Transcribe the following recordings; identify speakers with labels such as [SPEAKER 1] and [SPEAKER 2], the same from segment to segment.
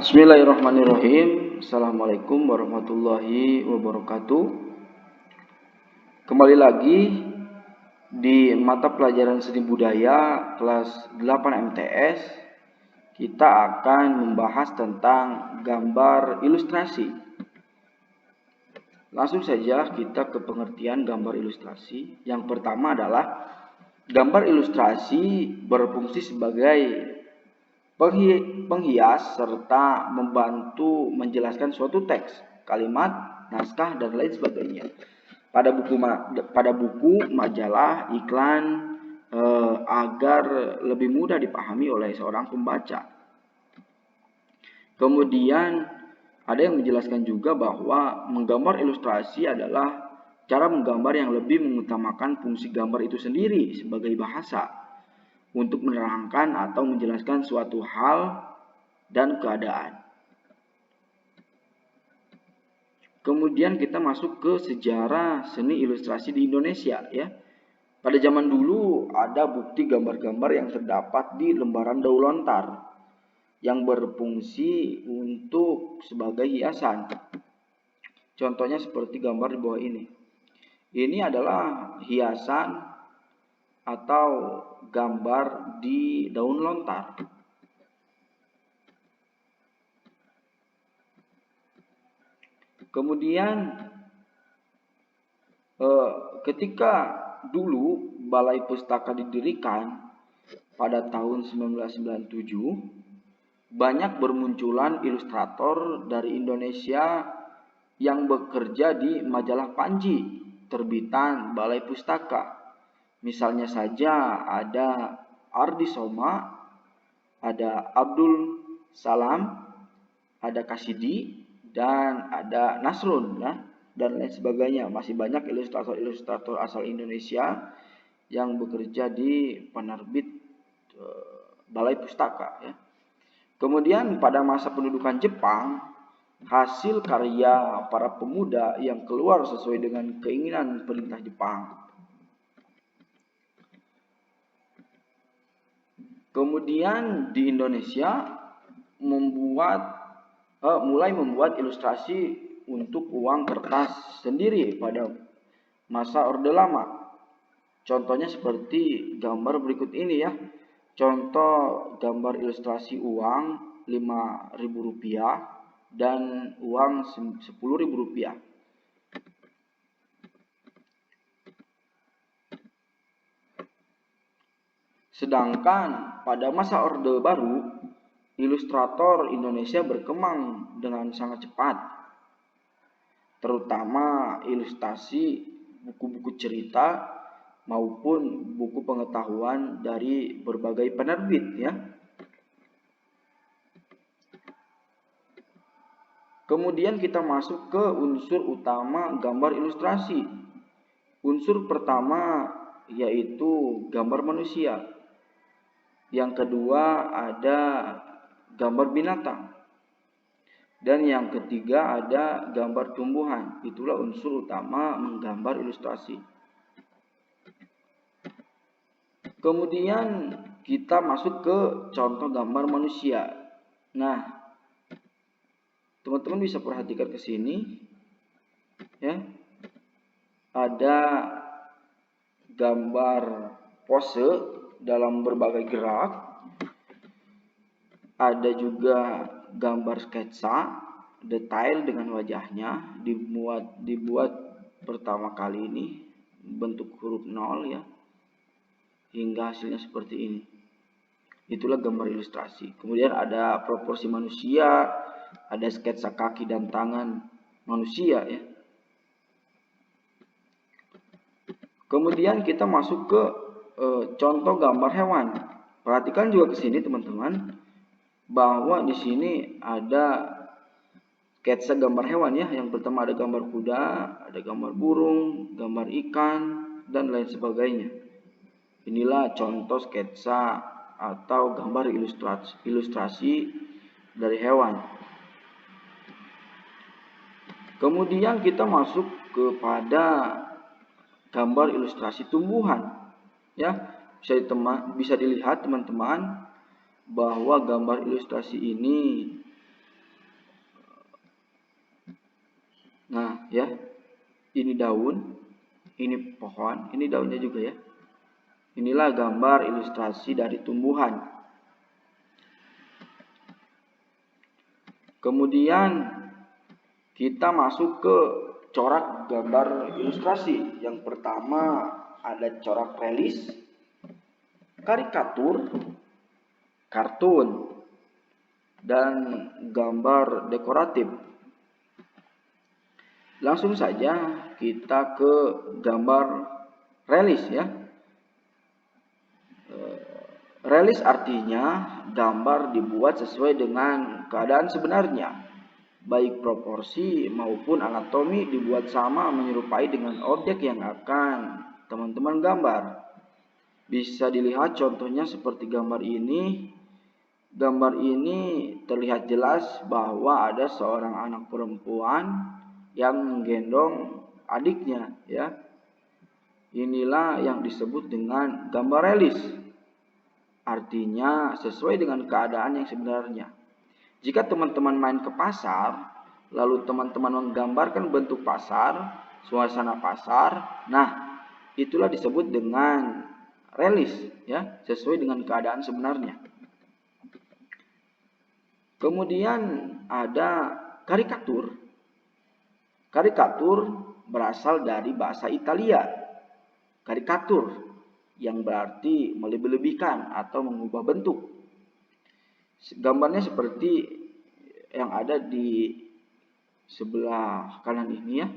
[SPEAKER 1] Bismillahirrahmanirrahim. Assalamualaikum warahmatullahi wabarakatuh. Kembali lagi di mata pelajaran seni budaya kelas 8 MTS. Kita akan membahas tentang gambar ilustrasi. Langsung saja kita ke pengertian gambar ilustrasi. Yang pertama adalah gambar ilustrasi berfungsi sebagai penghias serta membantu menjelaskan suatu teks, kalimat, naskah, dan lain sebagainya. Pada buku, majalah, iklan, agar lebih mudah dipahami oleh seorang pembaca. Kemudian ada yang menjelaskan juga bahwa menggambar ilustrasi adalah cara menggambar yang lebih mengutamakan fungsi gambar itu sendiri sebagai bahasa untuk menerangkan atau menjelaskan suatu hal dan keadaan. Kemudian kita masuk ke sejarah seni ilustrasi di Indonesia ya. Pada zaman dulu ada bukti gambar-gambar yang terdapat di lembaran daun lontar yang berfungsi untuk sebagai hiasan. Contohnya seperti gambar di bawah ini. Ini adalah hiasan atau gambar di daun lontar. Kemudian ketika dulu Balai Pustaka didirikan pada tahun 1997, banyak bermunculan ilustrator dari Indonesia yang bekerja di majalah Panji terbitan Balai Pustaka. Misalnya saja ada Ardi Soma, ada Abdul Salam, ada Kasidi, dan ada Nasrun dan lain sebagainya. Masih banyak ilustrator-ilustrator asal Indonesia yang bekerja di penerbit Balai Pustaka ya. Kemudian pada masa pendudukan Jepang, hasil karya para pemuda yang keluar sesuai dengan keinginan pemerintah Jepang. Kemudian di Indonesia mulai membuat ilustrasi untuk uang kertas sendiri pada masa Orde Lama. Contohnya seperti gambar berikut ini ya. Contoh gambar ilustrasi uang Rp5.000 dan uang Rp10.000. Sedangkan pada masa Orde Baru, ilustrator Indonesia berkembang dengan sangat cepat, terutama ilustrasi buku-buku cerita maupun buku pengetahuan dari berbagai penerbit ya. Kemudian kita masuk ke unsur utama gambar ilustrasi. Unsur pertama yaitu gambar manusia. Yang kedua ada gambar binatang. Dan yang ketiga ada gambar tumbuhan. Itulah unsur utama menggambar ilustrasi. Kemudian kita masuk ke contoh gambar manusia. Nah, teman-teman bisa perhatikan ke sini. Ya. Ada gambar pose dalam berbagai gerak. Ada juga gambar sketsa detail dengan wajahnya dibuat pertama kali ini bentuk huruf 0 ya, hingga hasilnya seperti ini. Itulah gambar ilustrasi. Kemudian ada proporsi manusia, ada sketsa kaki dan tangan manusia ya. Kemudian kita masuk ke contoh gambar hewan. Perhatikan juga ke sini teman-teman, bahwa di sini ada sketsa gambar hewan ya. Yang pertama ada gambar kuda, ada gambar burung, gambar ikan, dan lain sebagainya. Inilah contoh sketsa atau gambar ilustrasi dari hewan. Kemudian kita masuk kepada gambar ilustrasi tumbuhan. Ya, bisa dilihat teman-teman bahwa gambar ilustrasi ini Nah, ya, ini daun, ini pohon, ini daunnya juga ya. Inilah gambar ilustrasi dari tumbuhan. Kemudian kita masuk ke corak gambar ilustrasi. Yang pertama ada corak relis, karikatur, kartun, dan gambar dekoratif. Langsung saja kita ke gambar relis ya. Relis artinya gambar dibuat sesuai dengan keadaan sebenarnya. Baik proporsi maupun anatomi dibuat sama menyerupai dengan objek yang akan teman-teman gambar. Bisa dilihat contohnya seperti gambar ini. Gambar ini terlihat jelas bahwa ada seorang anak perempuan yang menggendong adiknya ya. Inilah yang disebut dengan gambar relis. Artinya sesuai dengan keadaan yang sebenarnya. Jika teman-teman main ke pasar, lalu teman-teman menggambarkan bentuk pasar, suasana pasar, nah itulah disebut dengan relis ya, sesuai dengan keadaan sebenarnya. Kemudian ada karikatur. Karikatur berasal dari bahasa Italia. Karikatur yang berarti melebih-lebihkan atau mengubah bentuk. Gambarnya seperti yang ada di sebelah kanan ini ya.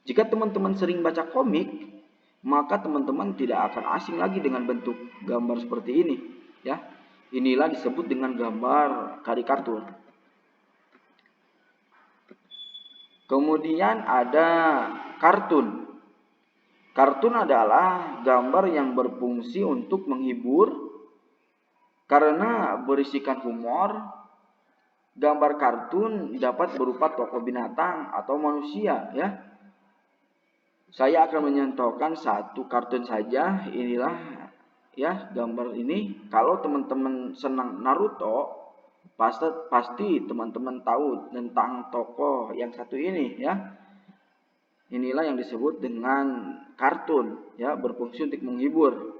[SPEAKER 1] Jika teman-teman sering baca komik, maka teman-teman tidak akan asing lagi dengan bentuk gambar seperti ini ya. Inilah disebut dengan gambar karikatur. Kemudian ada kartun. Kartun adalah gambar yang berfungsi untuk menghibur karena berisikan humor. Gambar kartun dapat berupa tokoh binatang atau manusia ya. Saya akan menyentuhkan satu kartun saja. Inilah ya gambar ini. Kalau teman-teman senang Naruto, pasti teman-teman tahu tentang tokoh yang satu ini ya. Inilah yang disebut dengan kartun ya, berfungsi untuk menghibur.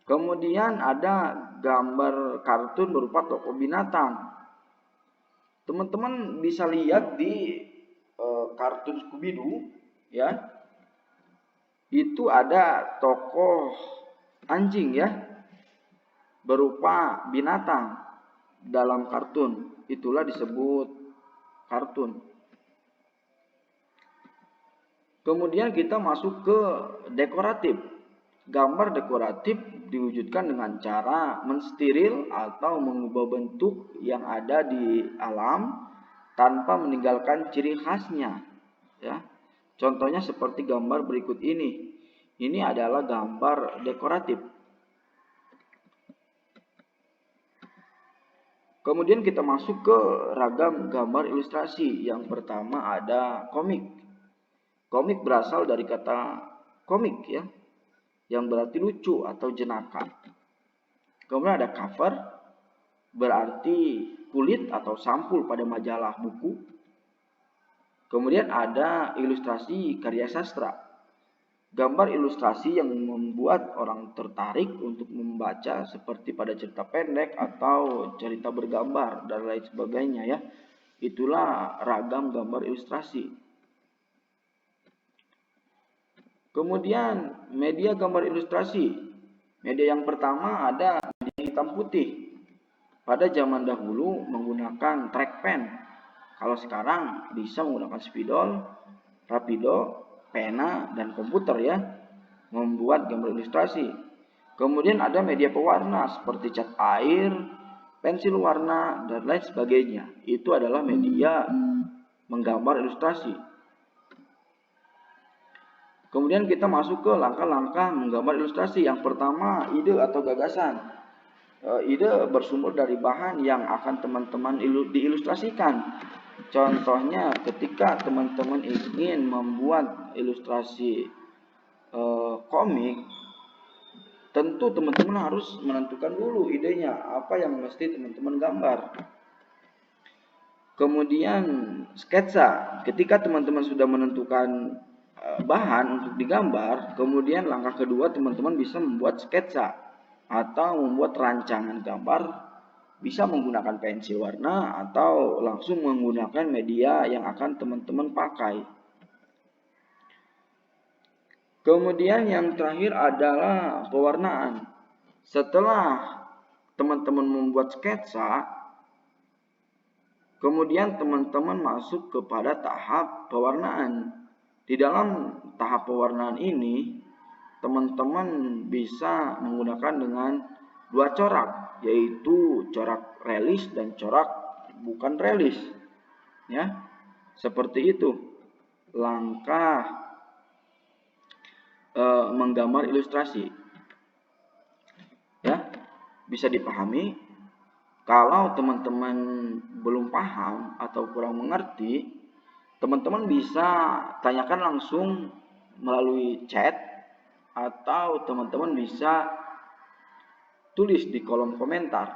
[SPEAKER 1] Kemudian ada gambar kartun berupa tokoh binatang. Teman-teman bisa lihat di kartun Scooby-Doo ya. Itu ada tokoh anjing ya, berupa binatang dalam kartun. Itulah disebut kartun. Kemudian kita masuk ke dekoratif. Gambar dekoratif diwujudkan dengan cara mensteril atau mengubah bentuk yang ada di alam tanpa meninggalkan ciri khasnya. Ya. Contohnya seperti gambar berikut ini. Ini adalah gambar dekoratif. Kemudian kita masuk ke ragam gambar ilustrasi. Yang pertama ada komik. Komik berasal dari kata komik ya, yang berarti lucu atau jenaka. Kemudian ada cover, berarti kulit atau sampul pada majalah buku. Kemudian ada ilustrasi karya sastra. Gambar ilustrasi yang membuat orang tertarik untuk membaca seperti pada cerita pendek atau cerita bergambar dan lain sebagainya ya. Itulah ragam gambar ilustrasi. Kemudian media gambar ilustrasi. Media yang pertama ada media hitam putih. Pada zaman dahulu menggunakan trackpen. Kalau sekarang bisa menggunakan spidol, rapido, pena, dan komputer ya, membuat gambar ilustrasi. Kemudian ada media pewarna seperti cat air, pensil warna, dan lain sebagainya. Itu adalah media menggambar ilustrasi. Kemudian kita masuk ke langkah-langkah menggambar ilustrasi. Yang pertama, ide atau gagasan. Ide bersumber dari bahan yang akan teman-teman diilustrasikan. Contohnya ketika teman-teman ingin membuat ilustrasi komik, tentu teman-teman harus menentukan dulu idenya, apa yang mesti teman-teman gambar. Kemudian sketsa, ketika teman-teman sudah menentukan bahan untuk digambar, kemudian langkah kedua teman-teman bisa membuat sketsa atau membuat rancangan gambar, bisa menggunakan pensil warna atau langsung menggunakan media yang akan teman-teman pakai. Kemudian yang terakhir adalah pewarnaan. Setelah teman-teman membuat sketsa, kemudian teman-teman masuk kepada tahap pewarnaan. Di dalam tahap pewarnaan ini, teman-teman bisa menggunakan dengan dua corak, yaitu corak realis dan corak bukan realis. Ya, seperti itu langkah menggambar ilustrasi. Ya, bisa dipahami. Kalau teman-teman belum paham atau kurang mengerti, teman-teman bisa tanyakan langsung melalui chat atau teman-teman bisa tulis di kolom komentar.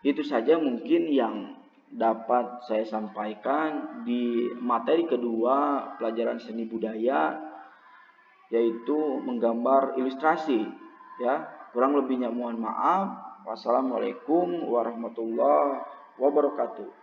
[SPEAKER 1] Itu saja mungkin yang dapat saya sampaikan di materi kedua pelajaran seni budaya, yaitu menggambar ilustrasi. Ya, kurang lebihnya mohon maaf. Wassalamualaikum warahmatullahi wabarakatuh.